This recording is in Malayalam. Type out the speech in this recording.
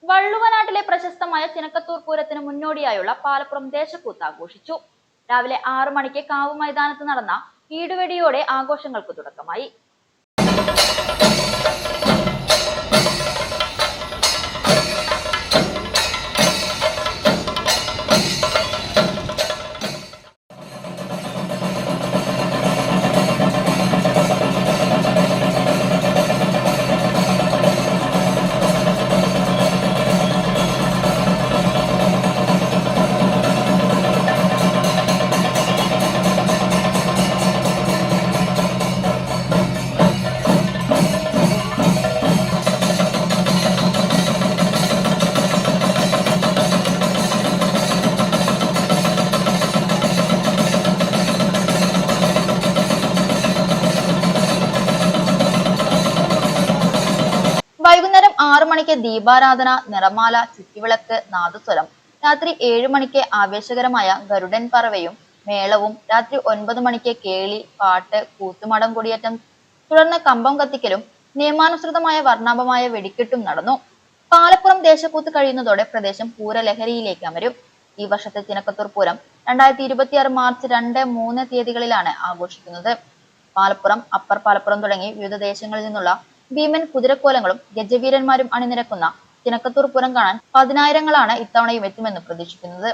വള്ളുവനാട്ടിലെ പ്രശസ്തമായ ചിനക്കത്തൂർ പൂരത്തിന് മുന്നോടിയായുള്ള പാലപ്പുറം ദേശക്കൂത്ത് ആഘോഷിച്ചു. രാവിലെ 6 മണിക്ക് കാവ് മൈതാനത്ത് നടന്ന ഈടുവെടിയോടെ ആഘോഷങ്ങൾക്ക് തുടക്കമായി. വൈകുന്നേരം 6 മണിക്ക് ദീപാരാധന, നിറമാല, ചുറ്റിവിളക്ക്, നാദസ്വരം. രാത്രി 7 മണിക്ക് ആവേശകരമായ ഗരുഡൻ പറവയും മേളവും. രാത്രി 9 മണിക്ക് കേളി, പാട്ട്, കൂത്തുമടം കൊടിയേറ്റം. തുടർന്ന് കമ്പം കത്തിക്കലും നിയമാനുസൃതമായ വർണ്ണാഭമായ വെടിക്കെട്ടും നടന്നു. പാലപ്പുറം ദേശക്കൂത്ത് കഴിയുന്നതോടെ പ്രദേശം പൂരലഹരിയിലേക്ക് അമരും. ഈ വർഷത്തെ ചിനക്കത്തൂർ പൂരം 2026 മാർച്ച് 2, 3 തീയതികളിലാണ് ആഘോഷിക്കുന്നത്. പാലപ്പുറം, അപ്പർ പാലപ്പുറം തുടങ്ങി വിവിധ ദേശങ്ങളിൽ നിന്നുള്ള ഭീമൻ കുതിരക്കോലങ്ങളും ഗജവീരന്മാരും അണിനിരക്കുന്ന ചിനക്കത്തൂർ പൂരം കാണാൻ പതിനായിരങ്ങളാണ് ഇത്തവണയും എത്തുമെന്ന് പ്രതീക്ഷിക്കുന്നത്.